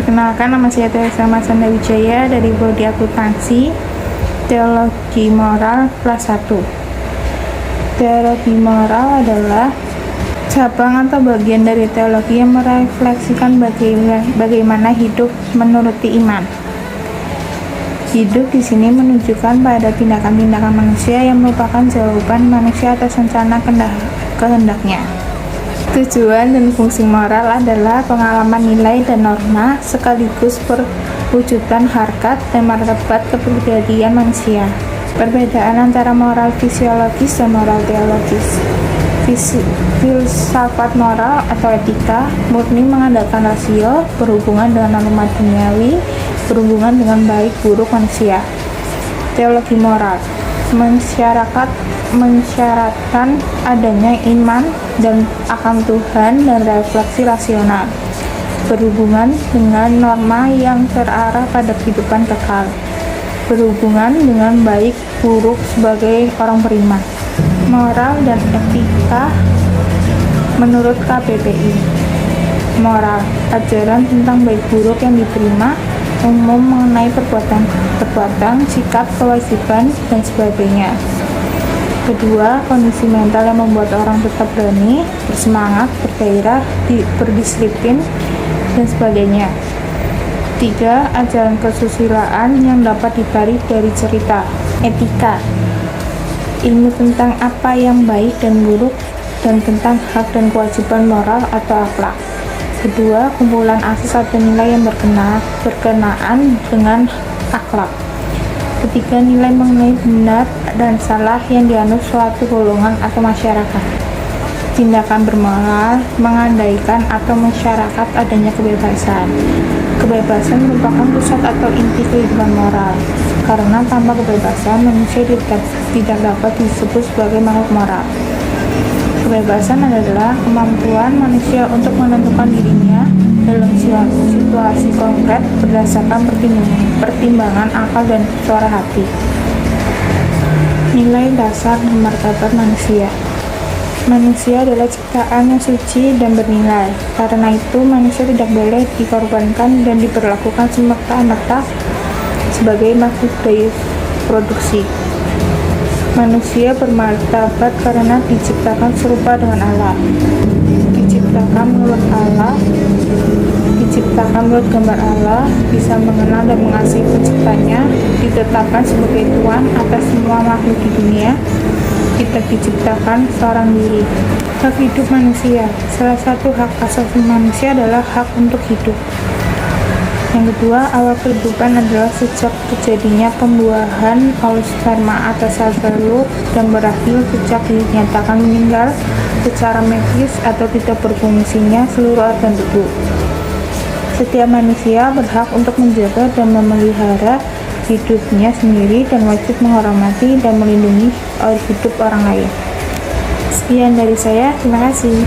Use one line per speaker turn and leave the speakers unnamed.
Perkenalkan, nama saya Teresa Masanda Wijaya dari Prodi Akuntansi Teologi Moral kelas 1. Teologi moral adalah cabang atau bagian dari teologi yang merefleksikan bagaimana hidup menuruti iman. Hidup di sini menunjukkan pada tindakan-tindakan manusia yang merupakan jawaban manusia atas rencana kehendaknya. Tujuan dan fungsi moral adalah pengalaman nilai dan norma sekaligus perwujudan harkat dan martabat kepribadian manusia. Perbedaan antara moral fisiologis dan moral teologis. Filsafat moral atau etika murni mengandalkan rasio, berhubungan dengan norma duniawi, berhubungan dengan baik buruk manusia. Teologi moral mensyaratkan adanya iman dan akan Tuhan dan refleksi rasional, berhubungan dengan norma yang terarah pada kehidupan kekal, berhubungan dengan baik buruk sebagai orang beriman. Moral dan etika menurut KBBI. Moral, ajaran tentang baik buruk yang diterima, umum mengenai perbuatan, sikap, kewajiban, dan sebagainya. Kedua, kondisi mental yang membuat orang tetap berani, bersemangat, bergairah, berdisiplin, dan sebagainya. Tiga, ajaran kesusilaan yang dapat ditarik dari cerita. Etika, ilmu tentang apa yang baik dan buruk, dan tentang hak dan kewajiban moral atau akhlak. Kedua, kumpulan asas atau nilai yang berkenaan dengan akhlak. Ketiga, nilai mengenai benar dan salah yang dianut suatu golongan atau masyarakat. Tindakan bermoral mengandaikan atau masyarakat adanya kebebasan. Kebebasan merupakan pusat atau inti kehidupan moral, karena tanpa kebebasan manusia tidak dapat disebut sebagai makhluk moral. Kebebasan adalah kemampuan manusia untuk menentukan dirinya dalam situasi konkret berdasarkan pertimbangan akal dan suara hati. Nilai dasar dan martabat manusia. Manusia adalah ciptaan yang suci dan bernilai. Karena itu, manusia tidak boleh dikorbankan dan diperlakukan semerta-merta sebagai makhluk produksi. Manusia bermartabat karena diciptakan serupa dengan Allah. Diciptakan menurut gambar Allah, bisa mengenal dan mengasihi penciptanya, ditetapkan sebagai Tuhan atas semua makhluk di dunia, tidak diciptakan seorang diri. Hak hidup manusia. Salah satu hak asasi manusia adalah hak untuk hidup. Yang kedua, awal kehidupan adalah sejak terjadinya pembuahan oleh sperma atas sel telur dan berakhir sejak dinyatakan meninggal secara medis atau tidak berfungsinya seluruh organ tubuh. Setiap manusia berhak untuk menjaga dan memelihara hidupnya sendiri dan wajib menghormati dan melindungi hidup orang lain. Sekian dari saya, terima kasih.